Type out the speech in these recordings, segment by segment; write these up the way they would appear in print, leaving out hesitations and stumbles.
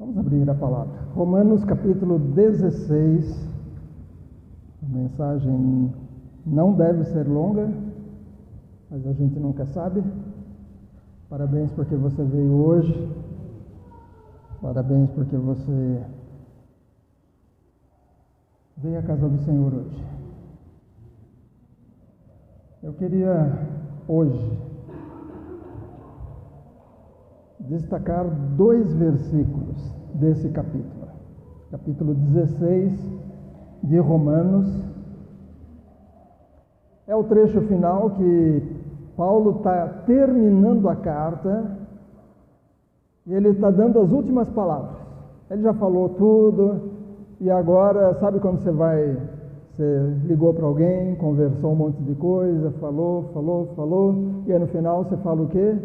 Vamos abrir a palavra. Romanos capítulo 16. A mensagem não deve ser longa, mas a gente nunca sabe. Parabéns porque você veio hoje. Parabéns porque você veio à casa do Senhor hoje. Eu queria hoje destacar 2 versículos desse capítulo. Capítulo 16 de Romanos. É o trecho final que Paulo está terminando a carta e ele está dando as últimas palavras. Ele já falou tudo e agora, sabe quando você ligou para alguém, conversou um monte de coisa, falou, e aí no final você fala o quê?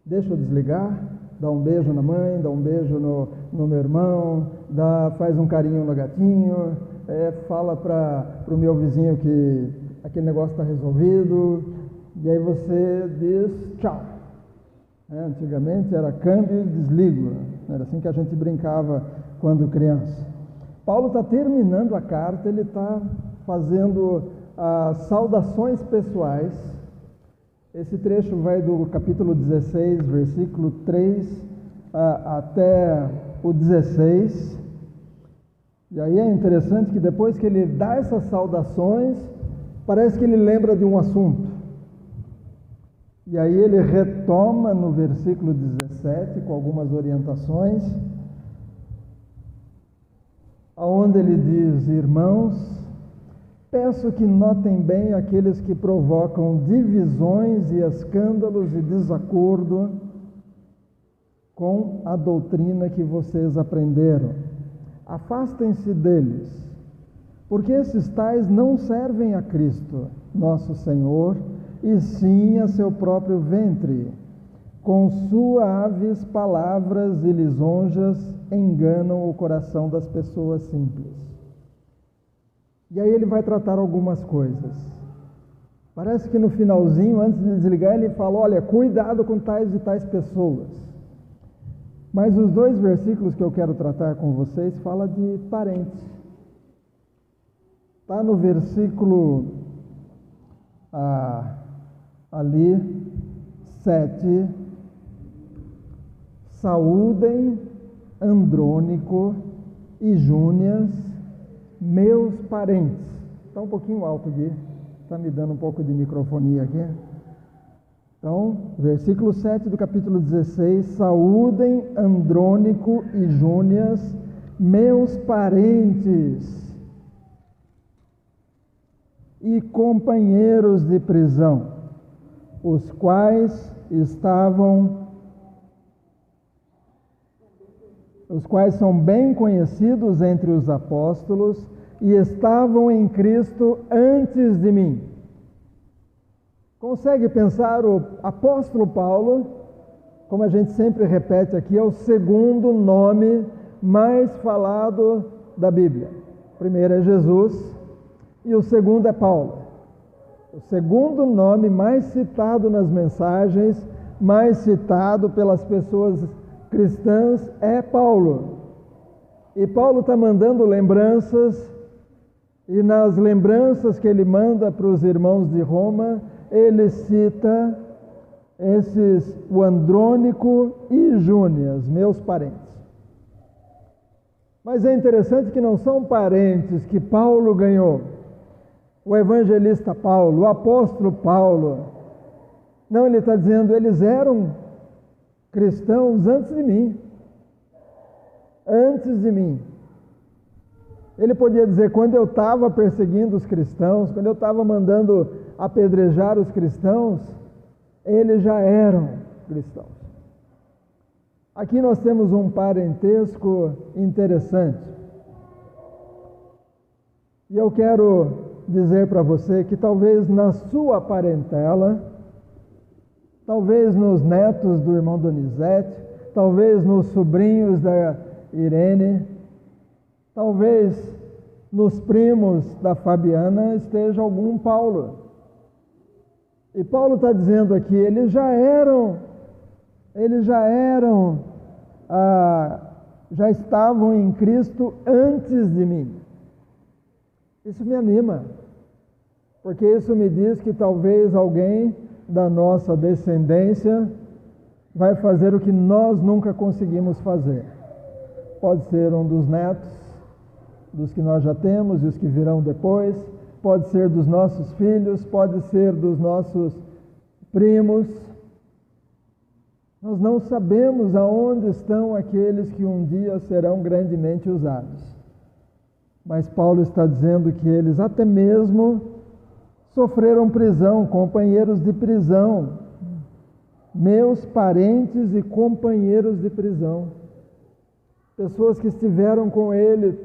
Deixa eu desligar, dá um beijo na mãe, dá um beijo no meu irmão, faz um carinho no gatinho, fala para o meu vizinho que aquele negócio está resolvido, e aí você diz tchau. Antigamente era câmbio e desligo, era assim que a gente brincava quando criança. Paulo está terminando a carta, ele está fazendo as saudações pessoais. Esse trecho vai do capítulo 16, versículo 3 até o 16. E aí é interessante que depois que ele dá essas saudações, parece que ele lembra de um assunto. E aí ele retoma no versículo 17 com algumas orientações, onde ele diz: irmãos, peço que notem bem aqueles que provocam divisões e escândalos e desacordo com a doutrina que vocês aprenderam. Afastem-se deles, porque esses tais não servem a Cristo, nosso Senhor, e sim a seu próprio ventre. Com suaves palavras e lisonjas enganam o coração das pessoas simples. E aí ele vai tratar algumas coisas. Parece que no finalzinho, antes de desligar, ele fala: olha, cuidado com tais e tais pessoas. Mas os 2 versículos que eu quero tratar com vocês falam de parentes. Está no versículo ali 7. Saúdem Andrônico e Júnias, meus parentes. Está um pouquinho alto aqui, está me dando um pouco de microfonia aqui. Então, versículo 7 do capítulo 16: saúdem Andrônico e Júnias, meus parentes e companheiros de prisão, os quais são bem conhecidos entre os apóstolos e estavam em Cristo antes de mim. Consegue pensar o apóstolo Paulo, como a gente sempre repete aqui, é o segundo nome mais falado da Bíblia. O primeiro é Jesus e o segundo é Paulo. O segundo nome mais citado nas mensagens, mais citado pelas pessoas cristãs é Paulo. E Paulo está mandando lembranças, e nas lembranças que ele manda para os irmãos de Roma, ele cita o Andrônico e Júnias, meus parentes. Mas é interessante que não são parentes que Paulo ganhou. O evangelista Paulo, o apóstolo Paulo. Não, ele está dizendo, eles eram cristãos antes de mim. Antes de mim. Ele podia dizer, quando eu estava perseguindo os cristãos, quando eu estava mandando apedrejar os cristãos, eles já eram cristãos. Aqui nós temos um parentesco interessante. E eu quero dizer para você que talvez na sua parentela, talvez nos netos do irmão Donizete, talvez nos sobrinhos da Irene, talvez nos primos da Fabiana esteja algum Paulo. E Paulo está dizendo aqui, eles já eram já estavam em Cristo antes de mim. Isso me anima, porque isso me diz que talvez alguém da nossa descendência vai fazer o que nós nunca conseguimos fazer. Pode ser um dos netos, dos que nós já temos e os que virão depois, pode ser dos nossos filhos, pode ser dos nossos primos. Nós não sabemos aonde estão aqueles que um dia serão grandemente usados. Mas Paulo está dizendo que eles até mesmo sofreram prisão, companheiros de prisão, meus parentes e companheiros de prisão, pessoas que estiveram com ele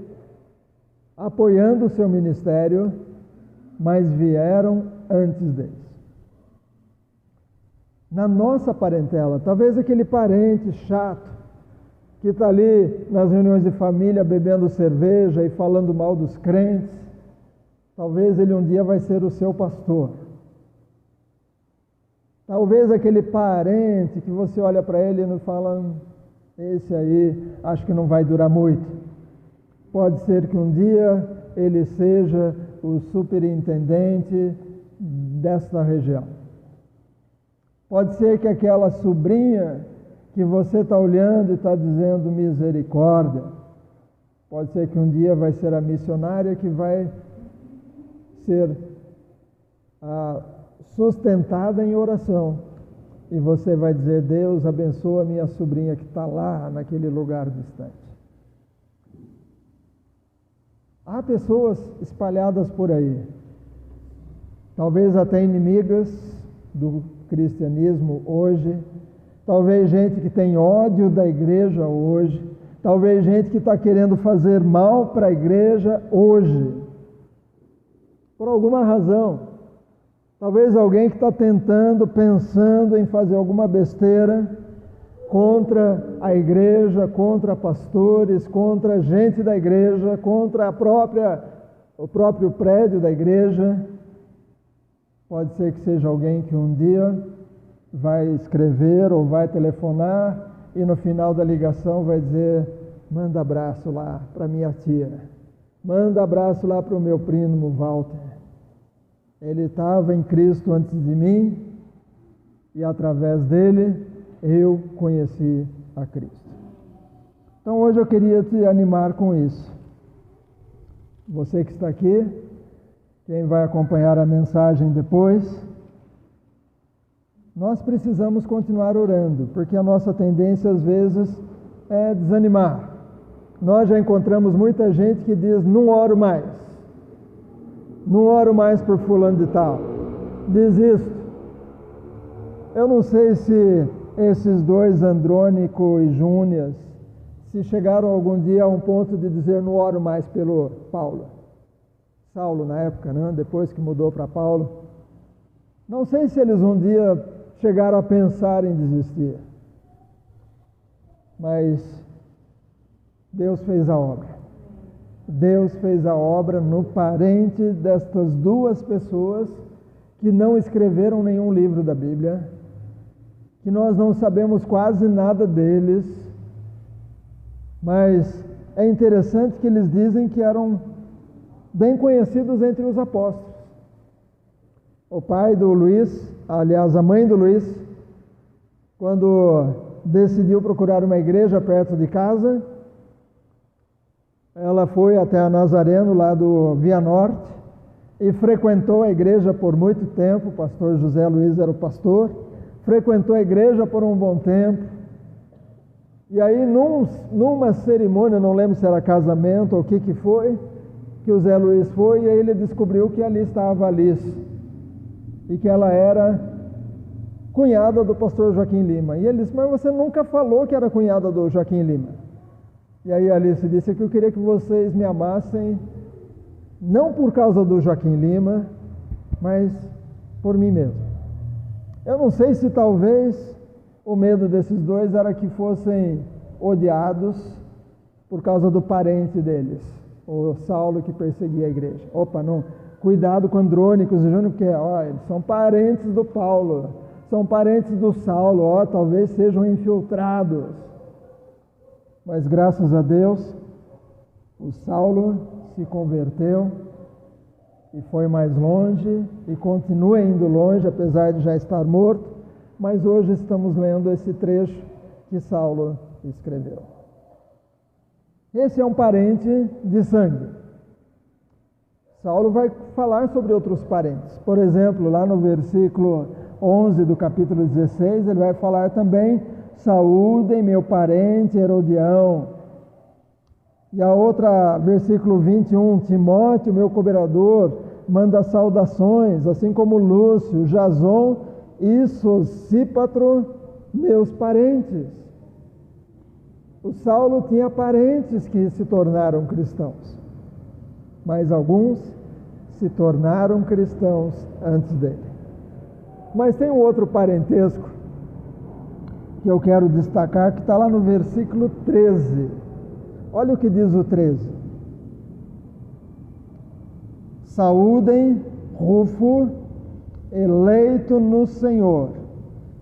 apoiando o seu ministério, mas vieram antes deles. Na nossa parentela, talvez aquele parente chato que está ali nas reuniões de família bebendo cerveja e falando mal dos crentes, talvez ele um dia vai ser o seu pastor. Talvez aquele parente que você olha para ele e não fala, esse aí acho que não vai durar muito. Pode ser que um dia ele seja o superintendente desta região. Pode ser que aquela sobrinha que você está olhando e está dizendo misericórdia, pode ser que um dia vai ser a missionária que vai ser sustentada em oração. E você vai dizer, Deus abençoa a minha sobrinha que está lá naquele lugar distante. Há pessoas espalhadas por aí, talvez até inimigas do cristianismo hoje, talvez gente que tem ódio da igreja hoje, talvez gente que está querendo fazer mal para a igreja hoje, por alguma razão. Talvez alguém que está pensando em fazer alguma besteira contra a igreja, contra pastores, contra gente da igreja, contra o próprio prédio da igreja. Pode ser que seja alguém que um dia vai escrever ou vai telefonar e no final da ligação vai dizer, manda abraço lá para minha tia, manda abraço lá para o meu primo Walter. Ele estava em Cristo antes de mim e através dele eu conheci a Cristo. Então hoje eu queria te animar com isso. Você que está aqui, quem vai acompanhar a mensagem depois, nós precisamos continuar orando, porque a nossa tendência às vezes é desanimar. Nós já encontramos muita gente que diz, não oro mais por fulano de tal, desisto. Eu não sei se esses dois, Andrônico e Júnias, se chegaram algum dia a um ponto de dizer, não oro mais pelo Saulo na época, né? Depois que mudou para Paulo. Não sei se eles um dia chegaram a pensar em desistir, mas Deus fez a obra. Deus fez a obra no parente destas duas pessoas que não escreveram nenhum livro da Bíblia, que nós não sabemos quase nada deles, mas é interessante que eles dizem que eram bem conhecidos entre os apóstolos. O pai do Luiz, aliás, a mãe do Luiz, quando decidiu procurar uma igreja perto de casa, ela foi até a Nazareno, lá do Via Norte, e frequentou a igreja por muito tempo. O pastor José Luiz era o pastor, frequentou a igreja por um bom tempo. E aí, numa cerimônia, não lembro se era casamento ou o que foi, que o Zé Luiz foi, e aí ele descobriu que ali estava a Alice, e que ela era cunhada do pastor Joaquim Lima. E ele disse, mas você nunca falou que era cunhada do Joaquim Lima. E aí Alice disse que eu queria que vocês me amassem, não por causa do Joaquim Lima, mas por mim mesmo. Eu não sei se talvez o medo desses dois era que fossem odiados por causa do parente deles, o Saulo que perseguia a igreja. Opa, não, cuidado com Andrônicos e Júnior, porque eles são parentes do Paulo, são parentes do Saulo, talvez sejam infiltrados. Mas graças a Deus, o Saulo se converteu e foi mais longe e continua indo longe, apesar de já estar morto, mas hoje estamos lendo esse trecho que Saulo escreveu. Esse é um parente de sangue. Saulo vai falar sobre outros parentes. Por exemplo, lá no versículo 11 do capítulo 16, ele vai falar também: saúdem meu parente Herodião. E a outra, versículo 21, Timóteo, meu cooperador, manda saudações, assim como Lúcio, Jason e Sosípatro, meus parentes. O Saulo tinha parentes que se tornaram cristãos, mas alguns se tornaram cristãos antes dele. Mas tem um outro parentesco que eu quero destacar, que está lá no versículo 13. Olha o que diz o 13. Saúdem Rufo, eleito no Senhor,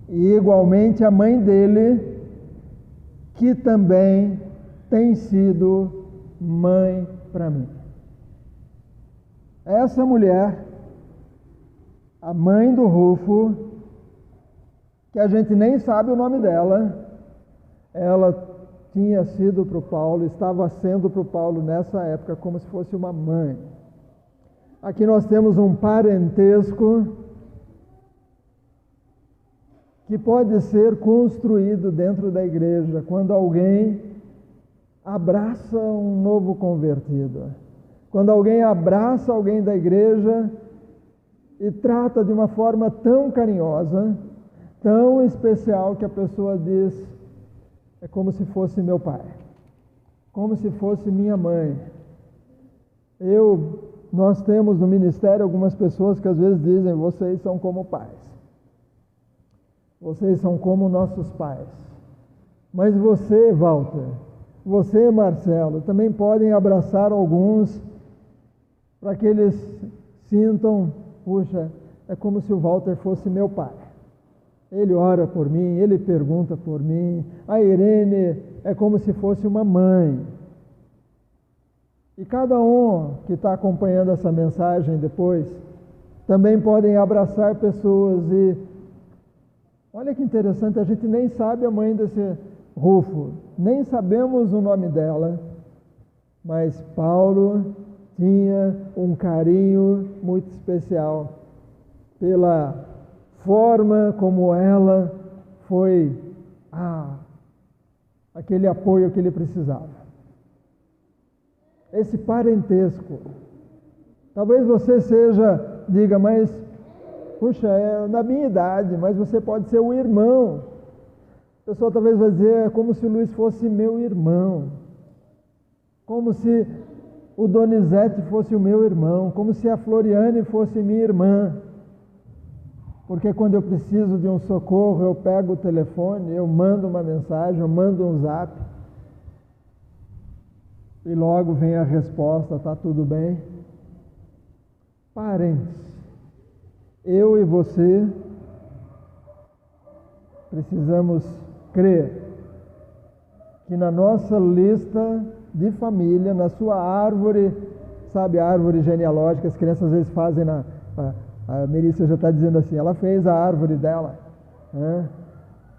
e igualmente a mãe dele, que também tem sido mãe para mim. Essa mulher, a mãe do Rufo, que a gente nem sabe o nome dela, ela tinha sido para o Paulo, estava sendo para o Paulo nessa época como se fosse uma mãe. Aqui nós temos um parentesco que pode ser construído dentro da igreja quando alguém abraça um novo convertido, quando alguém abraça alguém da igreja e trata de uma forma tão carinhosa, tão especial, que a pessoa diz: é como se fosse meu pai, como se fosse minha mãe. Nós temos no ministério algumas pessoas que às vezes dizem: vocês são como pais, vocês são como nossos pais. Mas você, Walter, você, Marcelo, também podem abraçar alguns para que eles sintam: puxa, é como se o Walter fosse meu pai. Ele ora por mim, ele pergunta por mim. A Irene é como se fosse uma mãe. E cada um que está acompanhando essa mensagem depois, também podem abraçar pessoas e... Olha que interessante, a gente nem sabe a mãe desse Rufo, nem sabemos o nome dela, mas Paulo tinha um carinho muito especial pela forma como ela foi aquele apoio que ele precisava. Esse parentesco. Talvez você diga, mas, puxa, é da minha idade, mas você pode ser o irmão. A pessoa talvez vai dizer: é como se o Luiz fosse meu irmão, como se o Donizete fosse o meu irmão, como se a Floriane fosse minha irmã. Porque quando eu preciso de um socorro, eu pego o telefone, eu mando uma mensagem, eu mando um zap, e logo vem a resposta: está tudo bem. Parentes, eu e você precisamos crer que na nossa lista de família, na sua árvore, sabe, a árvore genealógica, as crianças às vezes fazem a Melissa já está dizendo assim, ela fez a árvore dela, né?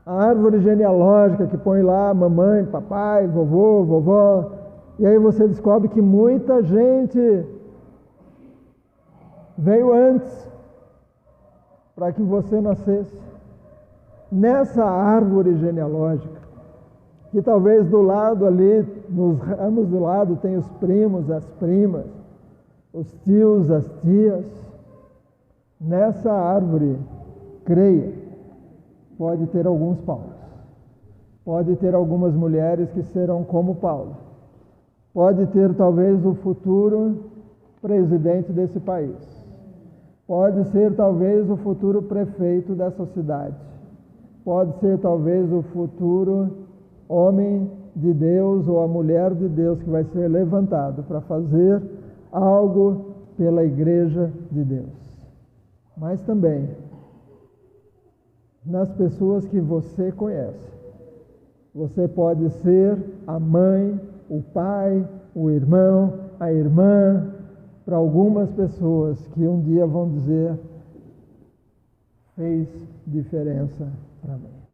A árvore genealógica que põe lá mamãe, papai, vovô, vovó, e aí você descobre que muita gente veio antes para que você nascesse. Nessa árvore genealógica, que talvez do lado ali, nos ramos do lado, tem os primos, as primas, os tios, as tias. Nessa árvore, creia, pode ter alguns Paulos, pode ter algumas mulheres que serão como Paulo, pode ter talvez o futuro presidente desse país, pode ser talvez o futuro prefeito dessa cidade, pode ser talvez o futuro homem de Deus ou a mulher de Deus que vai ser levantado para fazer algo pela igreja de Deus. Mas também nas pessoas que você conhece, Você pode ser a mãe, o pai, o irmão, a irmã, para algumas pessoas que um dia vão dizer: fez diferença para mim.